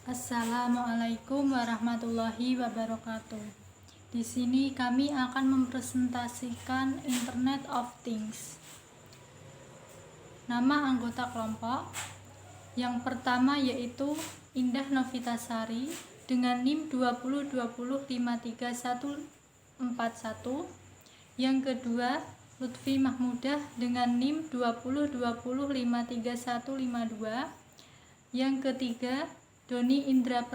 Assalamualaikum warahmatullahi wabarakatuh. Di sini kami akan mempresentasikan Internet of Things. Nama anggota kelompok yang pertama yaitu Indah Novitasari dengan NIM 2020531141. Yang kedua Lutfi Mahmudah dengan NIM 2020531152. Yang ketiga Doni Indra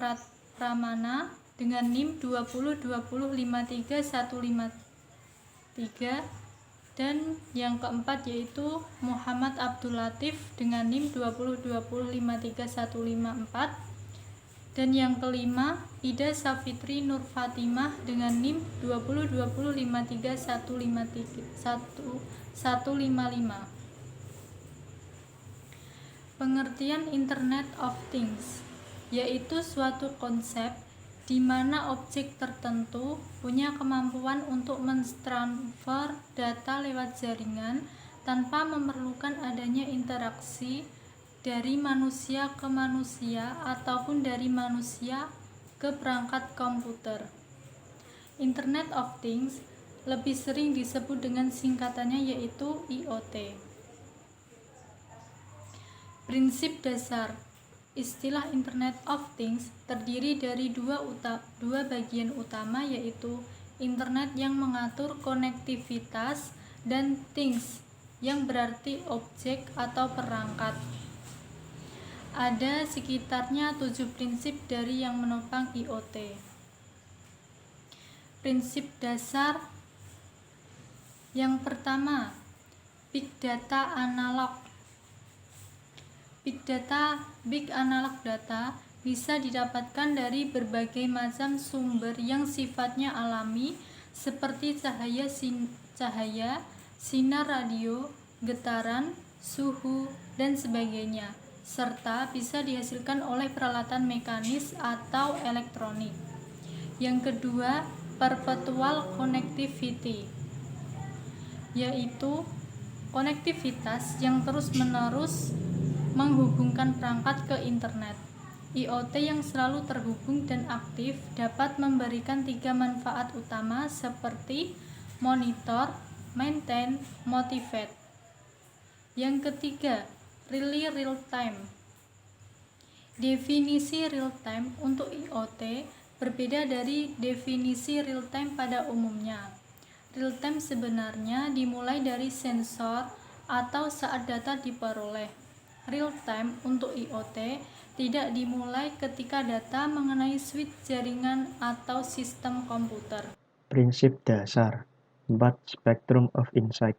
Pramana dengan NIM 2020531153. Dan yang keempat yaitu Muhammad Abdul Latif dengan NIM 2020531154. Dan yang kelima Ida Safitri Nur Fatimah dengan NIM 2020531155. Pengertian Internet of Things yaitu suatu konsep di mana objek tertentu punya kemampuan untuk mentransfer data lewat jaringan tanpa memerlukan adanya interaksi dari manusia ke manusia ataupun dari manusia ke perangkat komputer. Internet of Things lebih sering disebut dengan singkatannya yaitu IoT. Prinsip dasar istilah Internet of Things terdiri dari dua bagian utama yaitu Internet yang mengatur konektivitas dan Things yang berarti objek atau perangkat. Ada sekitarnya 7 prinsip dari yang menopang IoT. Prinsip dasar yang pertama, Big Data Analog. Big analog data bisa didapatkan dari berbagai macam sumber yang sifatnya alami seperti cahaya, sinar radio, getaran, suhu, dan sebagainya, serta bisa dihasilkan oleh peralatan mekanis atau elektronik. Yang kedua, perpetual connectivity, yaitu konektivitas yang terus-menerus menghubungkan perangkat ke internet. IoT yang selalu terhubung dan aktif dapat memberikan 3 manfaat utama seperti monitor, maintain, motivate. Yang ketiga, really real time. Definisi real time untuk IoT berbeda dari definisi real time pada umumnya. Real time sebenarnya dimulai dari sensor atau saat data diperoleh. Real time untuk IoT tidak dimulai ketika data mengenai switch jaringan atau sistem komputer. Prinsip dasar 4. Spectrum of Insight.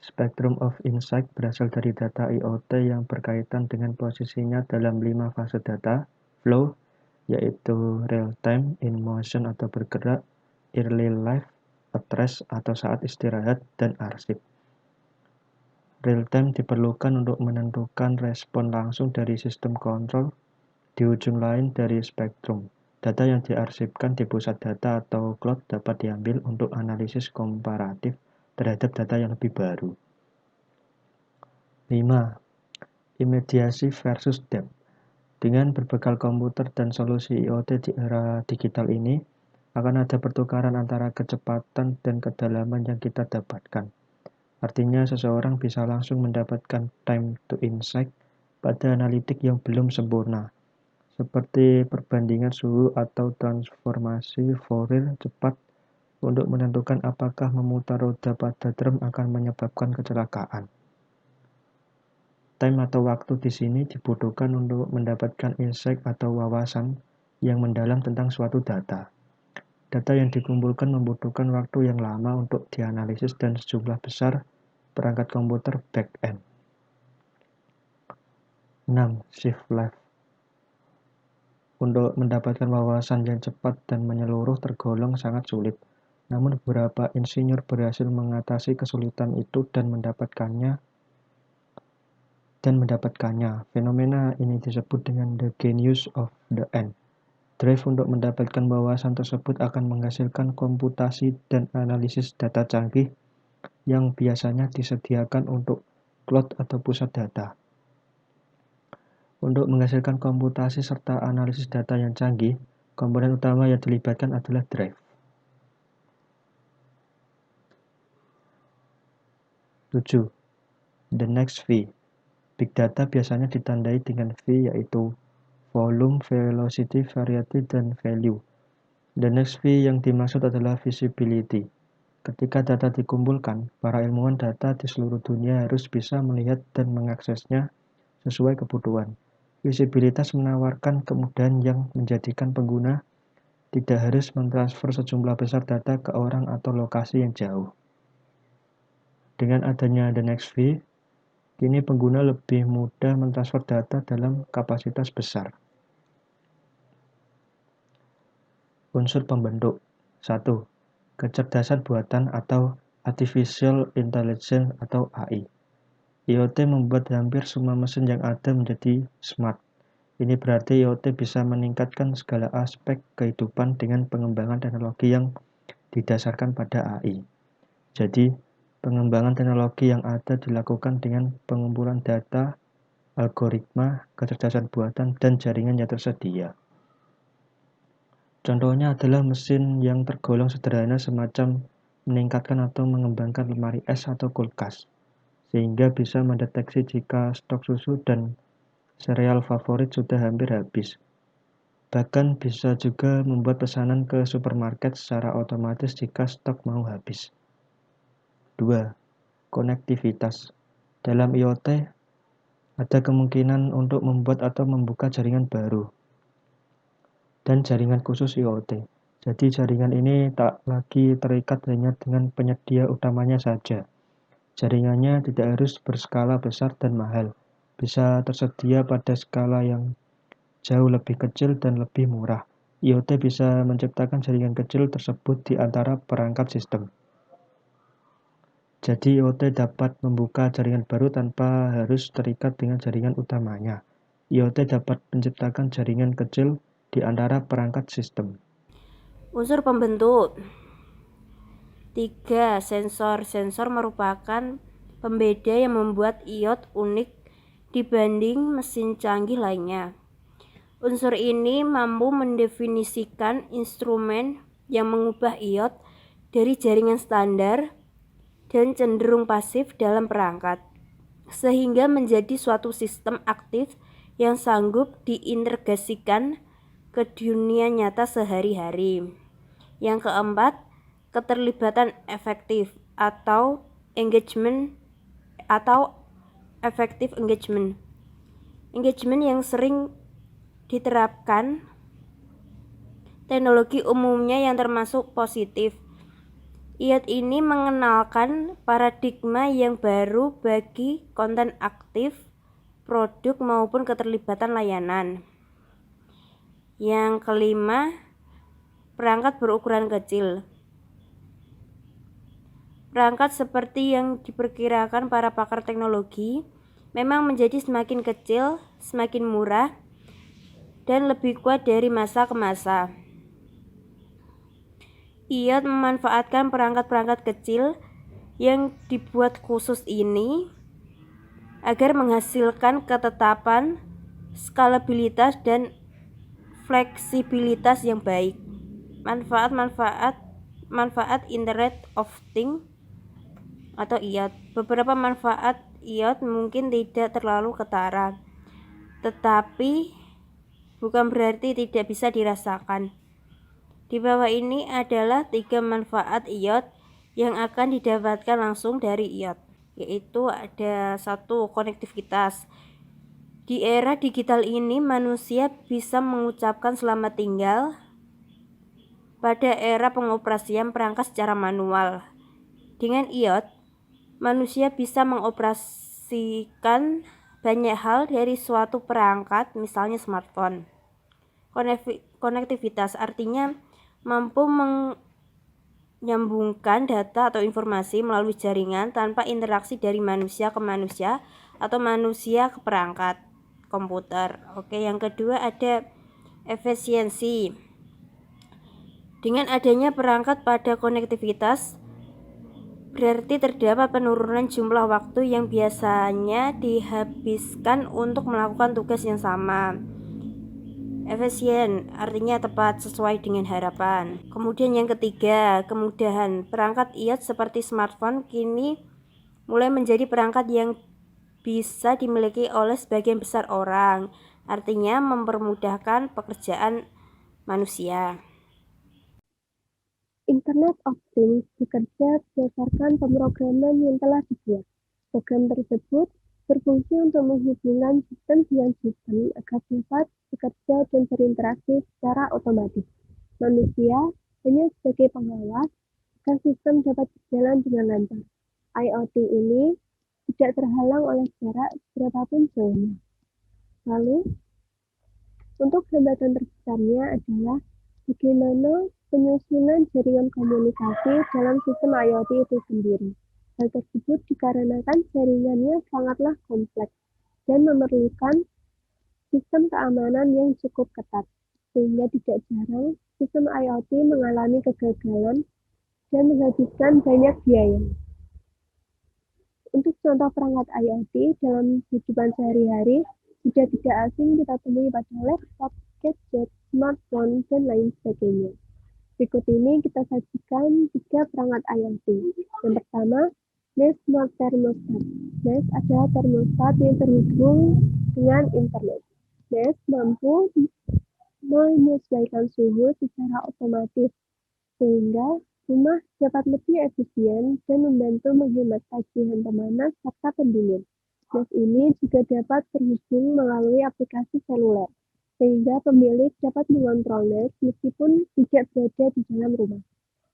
Spectrum of Insight berasal dari data IoT yang berkaitan dengan posisinya dalam 5 fase data flow, yaitu real time, in motion atau bergerak, early life, at rest atau saat istirahat, dan arsip. Real time diperlukan untuk menentukan respon langsung dari sistem kontrol di ujung lain dari spektrum. Data yang diarsipkan di pusat data atau cloud dapat diambil untuk analisis komparatif terhadap data yang lebih baru. 5. Immediacy versus depth. Dengan berbekal komputer dan solusi IoT di era digital ini, akan ada pertukaran antara kecepatan dan kedalaman yang kita dapatkan. Artinya seseorang bisa langsung mendapatkan time to insight pada analitik yang belum sempurna, seperti perbandingan suhu atau transformasi Fourier cepat untuk menentukan apakah memutar roda pada drum akan menyebabkan kecelakaan. Time atau waktu di sini dibutuhkan untuk mendapatkan insight atau wawasan yang mendalam tentang suatu data. Data yang dikumpulkan membutuhkan waktu yang lama untuk dianalisis dan sejumlah besar perangkat komputer back-end. 6. Shift left. Untuk mendapatkan wawasan yang cepat dan menyeluruh tergolong sangat sulit. Namun beberapa insinyur berhasil mengatasi kesulitan itu dan mendapatkannya. Fenomena ini disebut dengan the genius of the end. Drive untuk mendapatkan wawasan tersebut akan menghasilkan komputasi dan analisis data canggih yang biasanya disediakan untuk cloud atau pusat data. Untuk menghasilkan komputasi serta analisis data yang canggih, komponen utama yang dilibatkan adalah drive. 7. The next V. Big data biasanya ditandai dengan V, yaitu volume, velocity, variety, dan value. The next V yang dimaksud adalah visibility. Ketika data dikumpulkan, para ilmuwan data di seluruh dunia harus bisa melihat dan mengaksesnya sesuai kebutuhan. Visibilitas menawarkan kemudahan yang menjadikan pengguna tidak harus mentransfer sejumlah besar data ke orang atau lokasi yang jauh. Dengan adanya The Next V, kini pengguna lebih mudah mentransfer data dalam kapasitas besar. Unsur pembentuk. 1. Kecerdasan buatan atau Artificial Intelligence atau AI. IoT membuat hampir semua mesin yang ada menjadi smart. Ini berarti IoT bisa meningkatkan segala aspek kehidupan dengan pengembangan teknologi yang didasarkan pada AI. Jadi, pengembangan teknologi yang ada dilakukan dengan pengumpulan data, algoritma, kecerdasan buatan, dan jaringan yang tersedia. Contohnya adalah mesin yang tergolong sederhana semacam meningkatkan atau mengembangkan lemari es atau kulkas, sehingga bisa mendeteksi jika stok susu dan sereal favorit sudah hampir habis. Bahkan bisa juga membuat pesanan ke supermarket secara otomatis jika stok mau habis. 2. Konektivitas. Dalam IoT, ada kemungkinan untuk membuat atau membuka jaringan baru dan jaringan khusus IoT. Jadi jaringan ini tak lagi terikat hanya dengan penyedia utamanya saja. Jaringannya tidak harus berskala besar dan mahal. Bisa tersedia pada skala yang jauh lebih kecil dan lebih murah. IoT bisa menciptakan jaringan kecil tersebut di antara perangkat sistem. Jadi IoT dapat membuka jaringan baru tanpa harus terikat dengan jaringan utamanya. IoT dapat menciptakan jaringan kecil di antara perangkat sistem. Unsur pembentuk. 3. Sensor. Sensor merupakan pembeda yang membuat IoT unik dibanding mesin canggih lainnya. Unsur ini mampu mendefinisikan instrumen yang mengubah IoT dari jaringan standar dan cenderung pasif dalam perangkat, sehingga menjadi suatu sistem aktif yang sanggup diintegrasikan ke dunia nyata sehari-hari. Yang keempat, keterlibatan efektif atau engagement effective engagement. Engagement yang sering diterapkan teknologi umumnya yang termasuk positif. IoT ini mengenalkan paradigma yang baru bagi konten aktif, produk maupun keterlibatan layanan. Yang kelima, perangkat berukuran kecil. Perangkat seperti yang diperkirakan para pakar teknologi memang menjadi semakin kecil, semakin murah, dan lebih kuat dari masa ke masa. IoT memanfaatkan perangkat-perangkat kecil yang dibuat khusus ini agar menghasilkan ketetapan, skalabilitas, dan fleksibilitas yang baik. Manfaat Internet of Things atau IoT. Beberapa manfaat IoT mungkin tidak terlalu ketara, tetapi bukan berarti tidak bisa dirasakan. Di bawah ini adalah 3 manfaat IoT yang akan didapatkan langsung dari IoT, yaitu ada 1. Konektivitas. Di era digital ini manusia bisa mengucapkan selamat tinggal pada era pengoperasian perangkat secara manual. Dengan IoT, manusia bisa mengoperasikan banyak hal dari suatu perangkat, misalnya smartphone. Konektivitas artinya mampu menyambungkan data atau informasi melalui jaringan tanpa interaksi dari manusia ke manusia atau manusia ke perangkat komputer. Oke, yang kedua ada efisiensi. Dengan adanya perangkat pada konektivitas, Berarti terdapat penurunan jumlah waktu yang biasanya dihabiskan untuk melakukan tugas yang sama. Efisien, artinya tepat sesuai dengan harapan. Kemudian yang ketiga, kemudahan. Perangkat iOS seperti smartphone kini mulai menjadi perangkat yang bisa dimiliki oleh sebagian besar orang. Artinya mempermudahkan pekerjaan manusia. Internet of Things bekerja berdasarkan pemrograman yang telah dibuat. Program tersebut berfungsi untuk menghubungkan sistem dengan sistem agar dapat bekerja dan berinteraksi secara otomatis. Manusia hanya sebagai pengawas agar sistem dapat berjalan dengan lancar. IoT ini tidak terhalang oleh jarak berapapun jauhnya. Lalu, untuk hambatan terbesarnya adalah bagaimana penyusunan jaringan komunikasi dalam sistem IoT itu sendiri. Hal tersebut dikarenakan jaringannya sangatlah kompleks dan memerlukan sistem keamanan yang cukup ketat, sehingga tidak jarang sistem IoT mengalami kegagalan dan menghabiskan banyak biaya. Untuk contoh perangkat IoT dalam kehidupan sehari-hari, sudah tidak asing kita temui pada laptop, gadget, smartphone, dan lain sebagainya. Berikut ini kita sajikan 3 perangkat IoT. Yang pertama, Nest Smart Thermostat. Nest adalah termostat yang terhubung dengan internet. Nest mampu menyesuaikan suhu secara otomatis, sehingga rumah dapat lebih efisien dan membantu menghemat tagihan pemanas serta pendingin. Nest ini juga dapat terhubung melalui aplikasi seluler, sehingga pemilik dapat mengontrol Nest meskipun tidak berada di dalam rumah.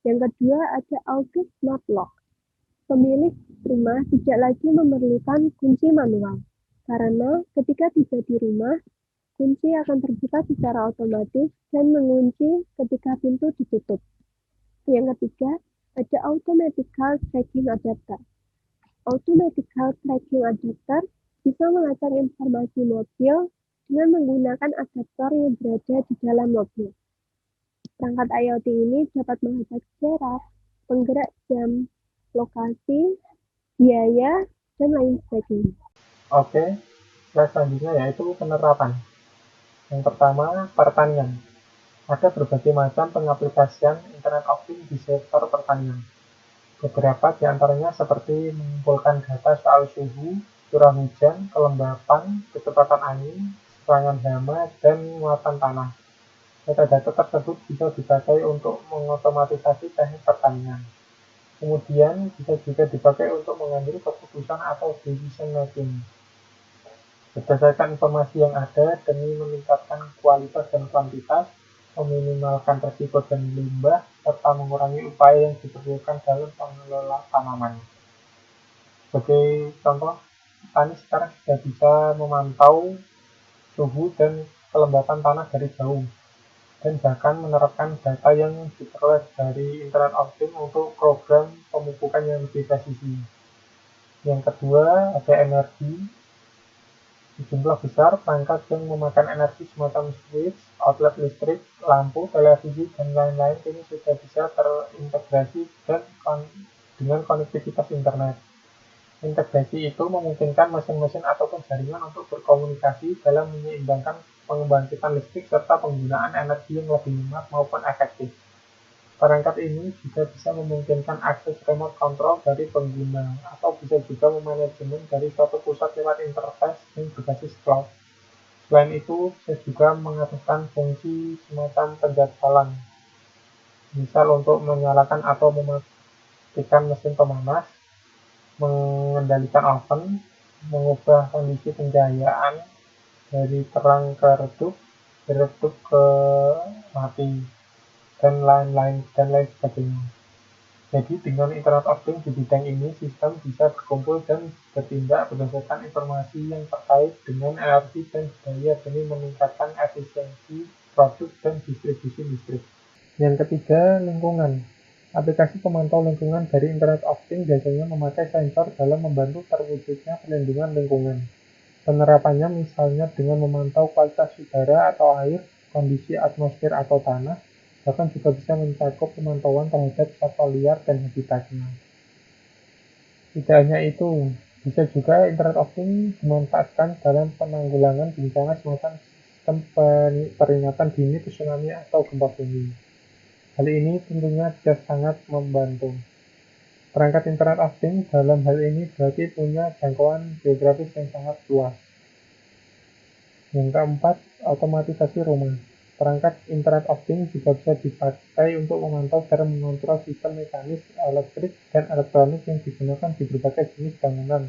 Yang kedua ada August Smart Lock. Pemilik rumah tidak lagi memerlukan kunci manual, karena ketika tiba di rumah, kunci akan terbuka secara otomatis dan mengunci ketika pintu ditutup. Yang ketiga ada Automatical Tracking Adapter. Automatical Tracking Adapter bisa melacak informasi mobil dengan menggunakan adaptor yang berada di dalam mobil. Perangkat IoT ini dapat melacak jarak, penggerak jam, lokasi, biaya, dan lain sebagainya. Oke, slide selanjutnya yaitu penerapan. Yang pertama, pertanian. Ada berbagai macam pengaplikasian Internet of Things di sektor pertanian. Beberapa di antaranya seperti mengumpulkan data soal suhu, curah hujan, kelembapan, kecepatan angin, serangan hama, dan muatan tanah. Data-data tersebut bisa dipakai untuk mengotomatisasi teknik pertanian. Kemudian bisa juga dipakai untuk mengambil keputusan atau decision making. Berdasarkan informasi yang ada demi meningkatkan kualitas dan kuantitas, meminimalkan risiko dan limbah, serta mengurangi upaya yang diperlukan dalam pengelola tanaman. Sebagai contoh, petani sekarang sudah bisa memantau suhu dan kelembapan tanah dari jauh, dan bahkan menerapkan data yang diperoleh dari Internet of Things untuk program pemupukan yang lebih presisi. Yang kedua, ada energi. Jumlah besar perangkat yang memakan energi semacam switch, outlet listrik, lampu, televisi, dan lain-lain ini sudah bisa terintegrasi dengan konektivitas internet. Integrasi itu memungkinkan mesin-mesin ataupun jaringan untuk berkomunikasi dalam menyeimbangkan pembangkitan listrik serta penggunaan energi yang lebih hemat maupun efektif. Perangkat ini juga bisa memungkinkan akses remote control dari pengguna, atau bisa juga memanajemen dari suatu pusat lewat interface yang berbasis cloud. Selain itu, bisa juga mengaktifkan fungsi semacam penjadwalan, misal untuk menyalakan atau mematikan mesin pemanas, mengendalikan oven, mengubah kondisi pencahayaan dari terang ke redup, dari redup ke mati, dan lain sebagainya. Jadi dengan Internet of Things di bidang ini, sistem bisa berkumpul dan bertindak berdasarkan informasi yang terkait dengan energi dan daya demi meningkatkan efisiensi produk dan distribusi listrik. Yang ketiga, lingkungan. Aplikasi pemantau lingkungan dari Internet of Things biasanya memakai sensor dalam membantu terwujudnya perlindungan lingkungan. Penerapannya misalnya dengan memantau kualitas udara atau air, kondisi atmosfer atau tanah, bahkan juga bisa mencakup pemantauan terhadap satwa liar dan habitatnya. Tidak hanya itu, bisa juga Internet of Things dimanfaatkan dalam penanggulangan bencana semacam sistem peringatan dini tsunami atau gempa bumi. Hal ini tentunya bisa sangat membantu. Perangkat Internet of Things dalam hal ini berarti punya jangkauan geografis yang sangat luas. Yang keempat, otomatisasi rumah. Perangkat Internet of Things juga bisa dipakai untuk memantau dan mengontrol sistem mekanis, elektrik, dan elektronik yang digunakan di berbagai jenis bangunan,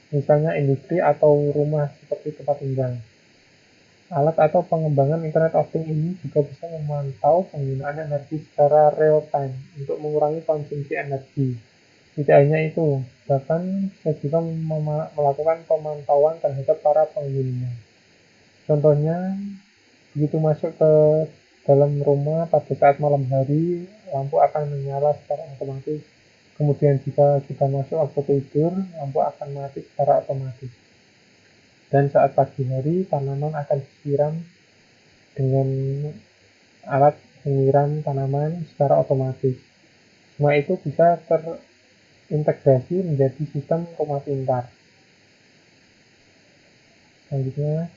misalnya industri atau rumah seperti tempat tinggal. Alat atau pengembangan Internet of Things ini juga bisa memantau penggunaan energi secara real-time untuk mengurangi konsumsi energi. Tidak hanya itu, bahkan bisa juga melakukan pemantauan terhadap para pengguna. Contohnya, begitu masuk ke dalam rumah pada saat malam hari, lampu akan menyala secara otomatis. Kemudian jika sudah masuk waktu tidur, lampu akan mati secara otomatis. Dan saat pagi hari, tanaman akan disiram dengan alat penyiram tanaman secara otomatis. Semua itu bisa terintegrasi menjadi sistem rumah pintar. Selanjutnya,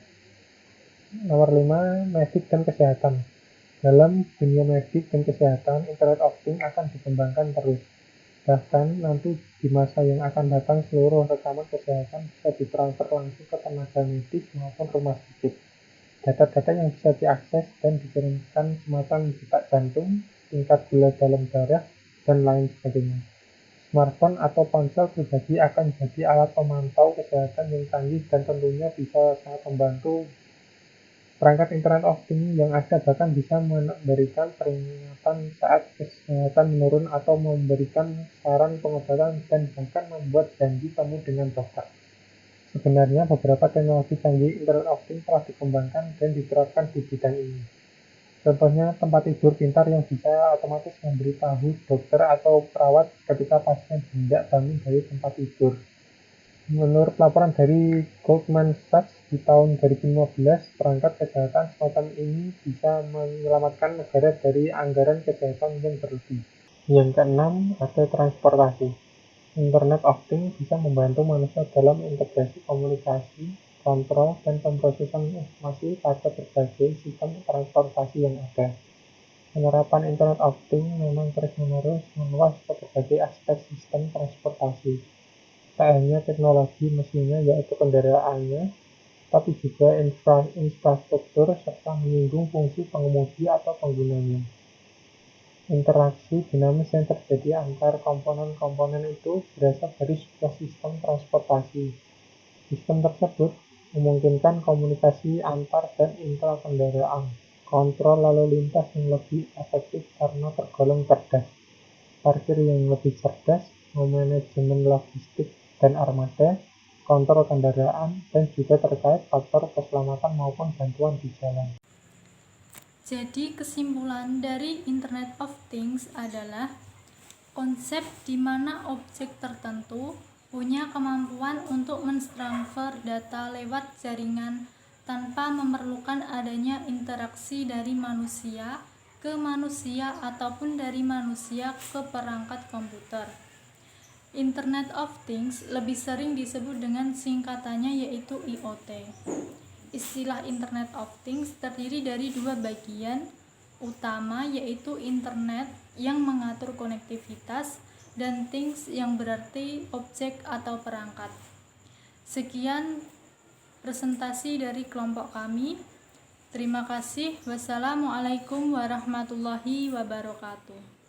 nomor 5, medik dan kesehatan. Dalam dunia medik dan kesehatan, Internet of Things akan dikembangkan terus. Bahkan nanti di masa yang akan datang, seluruh rekaman kesehatan bisa ditransfer langsung ke tenaga medis maupun rumah sakit. Data-data yang bisa diakses dan dikirimkan semacam detak jantung, tingkat gula dalam darah, dan lain sebagainya. Smartphone atau ponsel pribadi akan jadi alat pemantau kesehatan yang canggih dan tentunya bisa sangat membantu. Perangkat Internet of Things yang ada bahkan bisa memberikan peringatan saat kesehatan menurun atau memberikan saran pengobatan dan bahkan membuat janji temu dengan dokter. Sebenarnya beberapa teknologi canggih Internet of Things telah dikembangkan dan diterapkan di bidang ini. Contohnya tempat tidur pintar yang bisa otomatis memberitahu dokter atau perawat ketika pasien hendak bangun dari tempat tidur. Menurut laporan dari Goldman Sachs di tahun 2015, perangkat kesehatan semacam ini bisa menyelamatkan negara dari anggaran kesehatan yang berlebih. Yang keenam, ada transportasi. Internet of Things bisa membantu manusia dalam integrasi komunikasi, kontrol, dan pemrosesan informasi pada berbagai sistem transportasi yang ada. Penerapan Internet of Things memang terus-menerus meluas ke berbagai aspek sistem transportasi. Tak hanya teknologi mesinnya yaitu kendaraannya, tapi juga infrastruktur serta menyinggung fungsi pengemudi atau penggunanya. Interaksi dinamis yang terjadi antar komponen-komponen itu berasal dari sebuah sistem transportasi. Sistem tersebut memungkinkan komunikasi antar dan intra kendaraan, kontrol lalu lintas yang lebih efektif karena tergolong cerdas, parkir yang lebih cerdas, manajemen logistik dan armada, kontrol kendaraan, dan juga terkait faktor keselamatan maupun bantuan di jalan. Jadi kesimpulan dari Internet of Things adalah konsep di mana objek tertentu punya kemampuan untuk mentransfer data lewat jaringan tanpa memerlukan adanya interaksi dari manusia ke manusia ataupun dari manusia ke perangkat komputer. Internet of Things lebih sering disebut dengan singkatannya yaitu IoT. Istilah Internet of Things terdiri dari dua bagian utama yaitu Internet yang mengatur konektivitas dan Things yang berarti objek atau perangkat. Sekian presentasi dari kelompok kami. Terima kasih. Wassalamualaikum warahmatullahi wabarakatuh.